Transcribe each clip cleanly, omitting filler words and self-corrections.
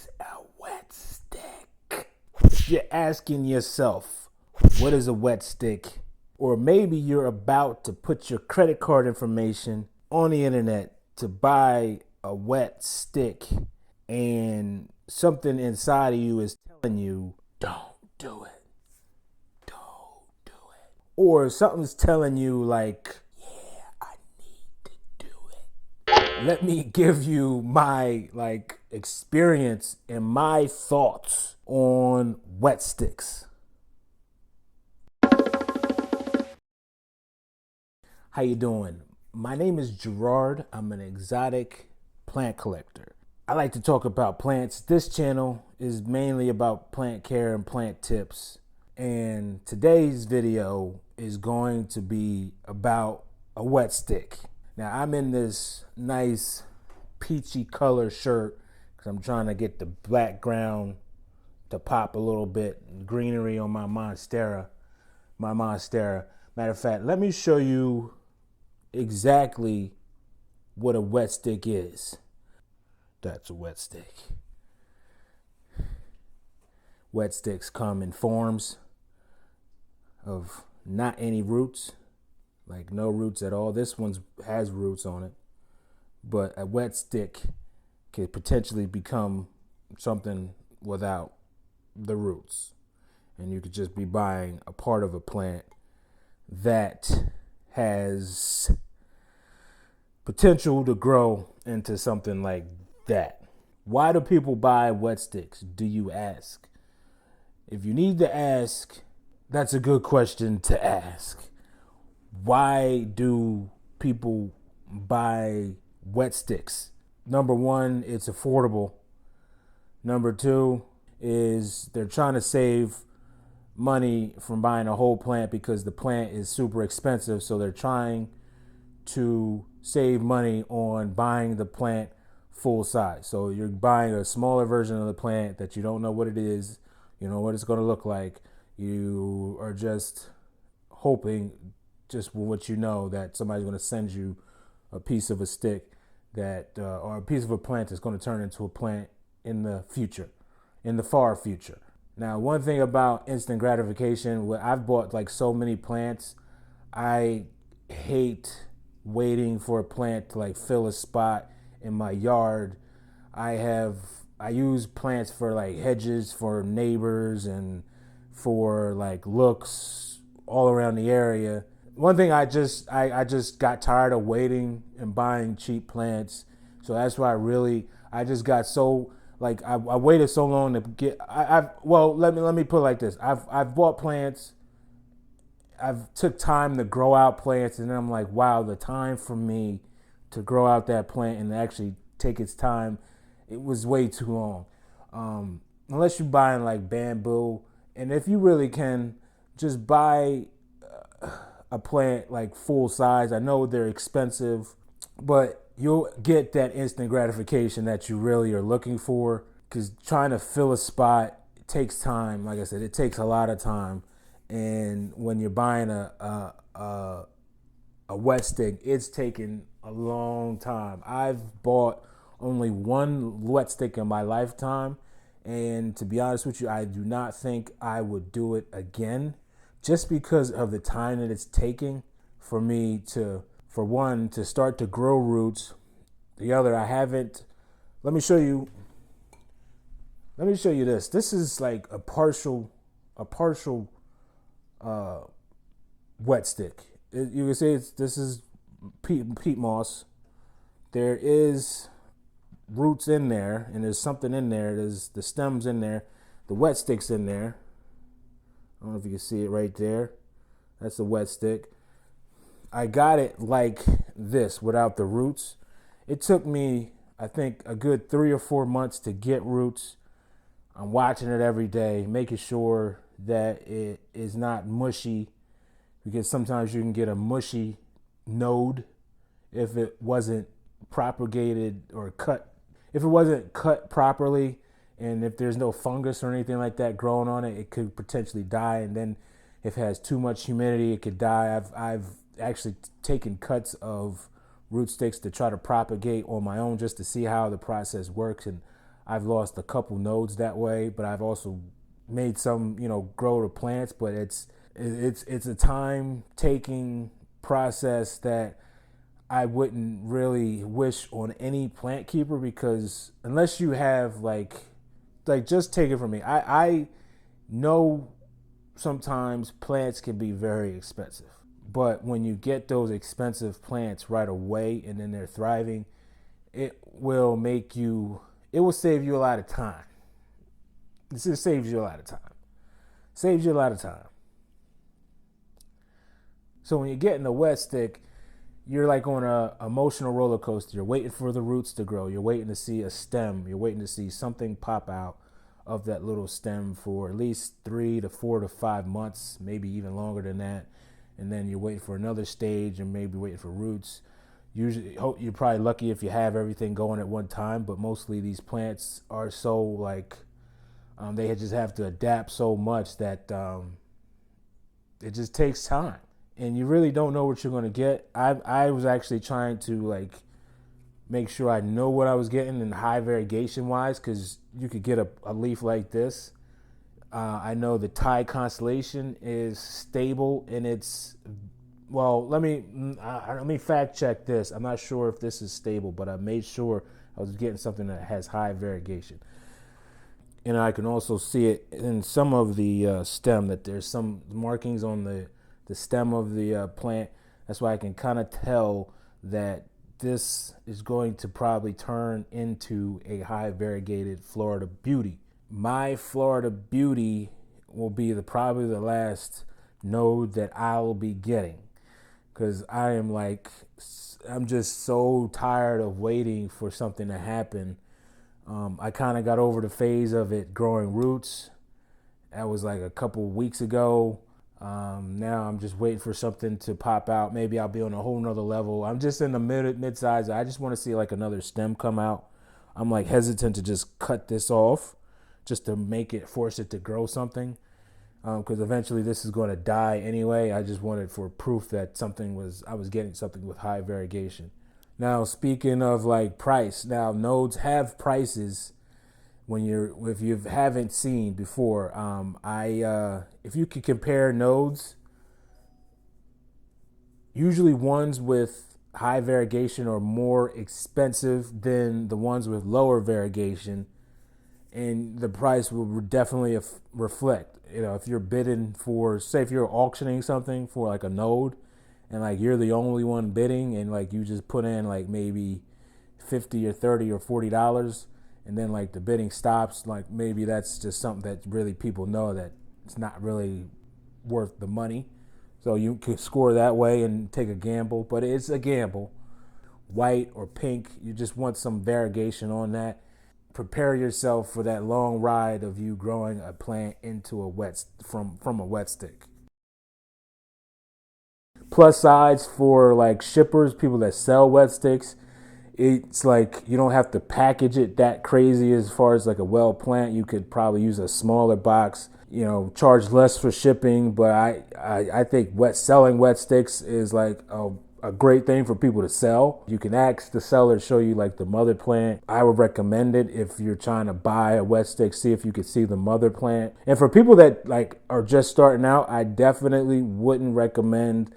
is a wet stick? You're asking yourself, what is a wet stick? Or maybe you're about to put your credit card information on the internet to buy a wet stick, and something inside of you is telling you, don't do it. Don't do it. Or something's telling you, like, yeah, I need to do it. Let me give you my experience and my thoughts on wet sticks. How you doing? My name is Gerard. I'm an exotic plant collector. I like to talk about plants. This channel is mainly about plant care and plant tips. And today's video is going to be about a wet stick. Now, I'm in this nice peachy color shirt because I'm trying to get the background to pop a little bit, greenery on my monstera. Matter of fact, let me show you exactly what a wet stick is. That's a wet stick. Wet sticks come in forms of not any roots, like no roots at all. This one has roots on it, but a wet stick could potentially become something without the roots. And you could just be buying a part of a plant that has potential to grow into something like that. Why do people buy wet sticks, do you ask? If you need to ask, that's a good question to ask. Why do people buy wet sticks? Number one, it's affordable. Number two is they're trying to save money from buying a whole plant because the plant is super expensive. So they're trying to save money on buying the plant full size. So you're buying a smaller version of the plant that you don't know what it is, you know what it's going to look like. You are just hoping, just what you know, that somebody's going to send you a piece of a stick that or a piece of a plant that's going to turn into a plant in the future, in the far future. Now, one thing about instant gratification, I've bought like so many plants, I hate waiting for a plant to like fill a spot in my yard. I use plants for like hedges for neighbors and for like looks all around the area. One thing I just got tired of waiting and buying cheap plants. So that's why I just got so I waited so long to get let me put it like this. I've bought plants. I've took time to grow out plants, and then I'm like, wow, the time for me to grow out that plant and actually take its time, it was way too long. Unless you're buying like bamboo, and if you really can, just buy a plant like full size. I know they're expensive, but you'll get that instant gratification that you really are looking for, because trying to fill a spot, it takes time. Like I said, it takes a lot of time. And when you're buying a wet stick, it's taken a long time. I've bought only one wet stick in my lifetime, and to be honest with you, I do not think I would do it again, just because of the time that it's taking for me to, for one, to start to grow roots. The other, I haven't. Let me show you this. This is like a partial wet stick. You can say this is peat moss. There is roots in there, and there's something in there. There's the stems in there. The wet stick's in there. I don't know if you can see it right there. That's the wet stick. I got it like this without the roots. It took me, I think, a good 3 or 4 months to get roots. I'm watching it every day, making sure that it is not mushy, because sometimes you can get a mushy node if it wasn't propagated or cut. If it wasn't cut properly, and if there's no fungus or anything like that growing on it, it could potentially die. And then if it has too much humidity, it could die. I've actually taken cuts of root sticks to try to propagate on my own just to see how the process works. And I've lost a couple nodes that way, but I've also made some, grow the plants, but it's a time taking process that I wouldn't really wish on any plant keeper, because unless you have like just take it from me. I know sometimes plants can be very expensive, but when you get those expensive plants right away and then they're thriving, it will save you a lot of time. This just saves you a lot of time. Saves you a lot of time. So when you get in the wet stick, you're like on a emotional roller coaster. You're waiting for the roots to grow. You're waiting to see a stem. You're waiting to see something pop out of that little stem for at least 3 to 4 to 5 months, maybe even longer than that. And then you're waiting for another stage and maybe waiting for roots. Usually, you're probably lucky if you have everything going at one time, but mostly these plants are so they just have to adapt so much that it just takes time. And you really don't know what you're going to get. I was actually trying to make sure I know what I was getting in high variegation wise, because you could get a leaf like this. I know the Thai constellation is stable, and let me fact check this. I'm not sure if this is stable, but I made sure I was getting something that has high variegation. And I can also see it in some of the stem, that there's some markings on the stem of the plant. That's why I can kind of tell that this is going to probably turn into a high variegated Florida Beauty. My Florida Beauty will be probably the last node that I'll be getting, because I'm just so tired of waiting for something to happen. I kind of got over the phase of it growing roots. That was like a couple weeks ago. Now I'm just waiting for something to pop out. Maybe I'll be on a whole nother level. I'm just in the mid-size. I just want to see another stem come out. I'm hesitant to just cut this off just to force it to grow something. Because eventually this is going to die anyway. I just wanted for proof that I was getting something with high variegation. Now, speaking of price, now nodes have prices. If you haven't seen before, if you could compare nodes, usually ones with high variegation are more expensive than the ones with lower variegation, and the price will definitely reflect. If you're bidding for, say, if you're auctioning something for a node, and you're the only one bidding, and you just put in maybe $50 or $30 or $40. And then the bidding stops, maybe that's just something that really people know that it's not really worth the money. So you can score that way and take a gamble, but it's a gamble. White or pink, you just want some variegation on that. Prepare yourself for that long ride of you growing a plant into from a wet stick. Plus sides for shippers, people that sell wet sticks. It's you don't have to package it that crazy as far as a well plant. You could probably use a smaller box, charge less for shipping. But I think selling wet sticks is a great thing for people to sell. You can ask the seller to show you the mother plant. I would recommend it if you're trying to buy a wet stick, see if you could see the mother plant. And for people that are just starting out, I definitely wouldn't recommend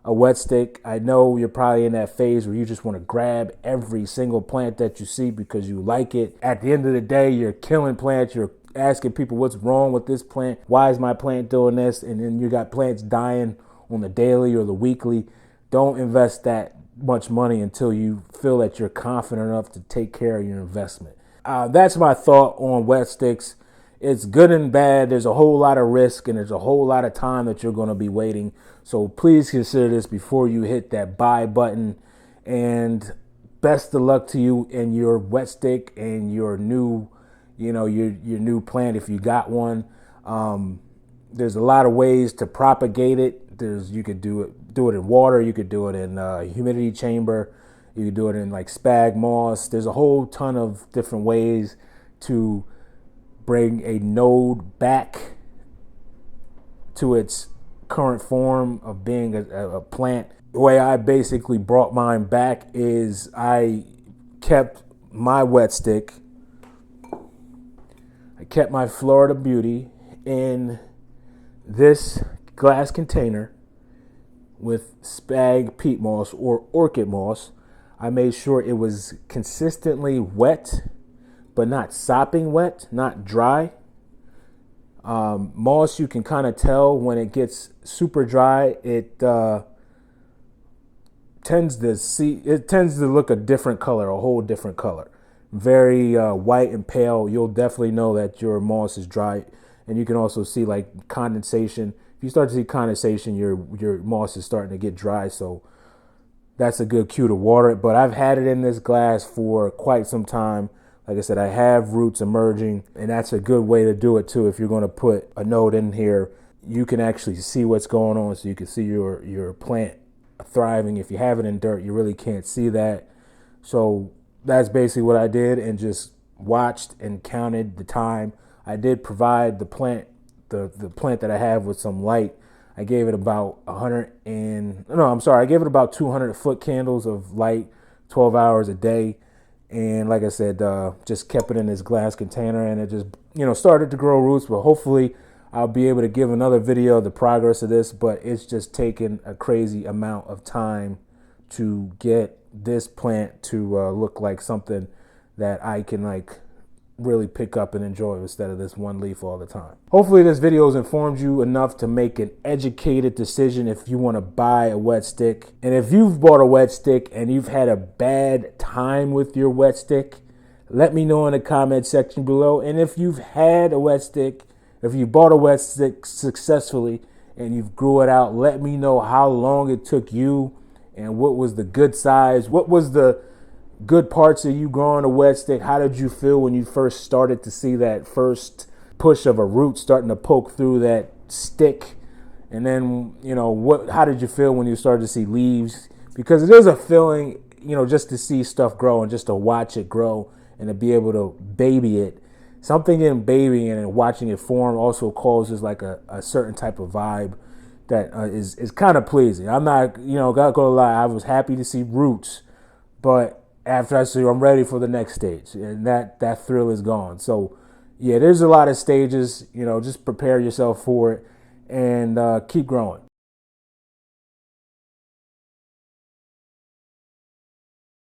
a wet stick. I know you're probably in that phase where you just want to grab every single plant that you see because you like it. At the end of the day, you're killing plants. You're asking people what's wrong with this plant. Why is my plant doing this? And then you got plants dying on the daily or the weekly. Don't invest that much money until you feel that you're confident enough to take care of your investment. That's my thought on wet sticks. It's good and bad. There's a whole lot of risk, and there's a whole lot of time that you're going to be waiting. So please consider this before you hit that buy button. And best of luck to you in your wet stick and your new, your new plant if you got one. There's a lot of ways to propagate it. You could do it in water. You could do it in a humidity chamber. You could do it in spag moss. There's a whole ton of different ways to bring a node back to its current form of being a plant. The way I basically brought mine back is I kept my wet stick I kept my Florida Beauty in this glass container with spag peat moss or orchid moss. I made sure it was consistently wet, but not sopping wet, not dry. Moss, you can kind of tell when it gets super dry, it tends to look a different color, a whole different color. Very white and pale. You'll definitely know that your moss is dry. And you can also see like condensation. If you start to see condensation, your moss is starting to get dry. So that's a good cue to water it. But I've had it in this glass for quite some time. Like I said, I have roots emerging, and that's a good way to do it too. If you're going to put a node in here, you can actually see what's going on, so you can see your plant thriving. If you have it in dirt, you really can't see that. So that's basically what I did, and just watched and counted the time. I did provide the plant that I have with some light. I gave it about I gave it about 200 foot candles of light, 12 hours a day. And like I said, just kept it in this glass container, and it just, started to grow roots. But hopefully I'll be able to give another video of the progress of this. But it's just taken a crazy amount of time to get this plant to look like something that I can really pick up and enjoy instead of this one leaf all the time. Hopefully this video has informed you enough to make an educated decision if you want to buy a wet stick. And if you've bought a wet stick and you've had a bad time with your wet stick, let me know in the comment section below. And if you've had a wet stick, if you bought a wet stick successfully and you've grew it out, let me know how long it took you and what was the good size, what was the good parts of you growing a wet stick. How did you feel when you first started to see that first push of a root starting to poke through that stick? And then, how did you feel when you started to see leaves? Because it is a feeling, just to see stuff grow and just to watch it grow and to be able to baby it. Something in babying it and watching it form also causes like a certain type of vibe that is kind of pleasing. I'm not, not gonna lie, I was happy to see roots, but after I see, I'm ready for the next stage, and that thrill is gone. So yeah, there's a lot of stages, just prepare yourself for it and keep growing.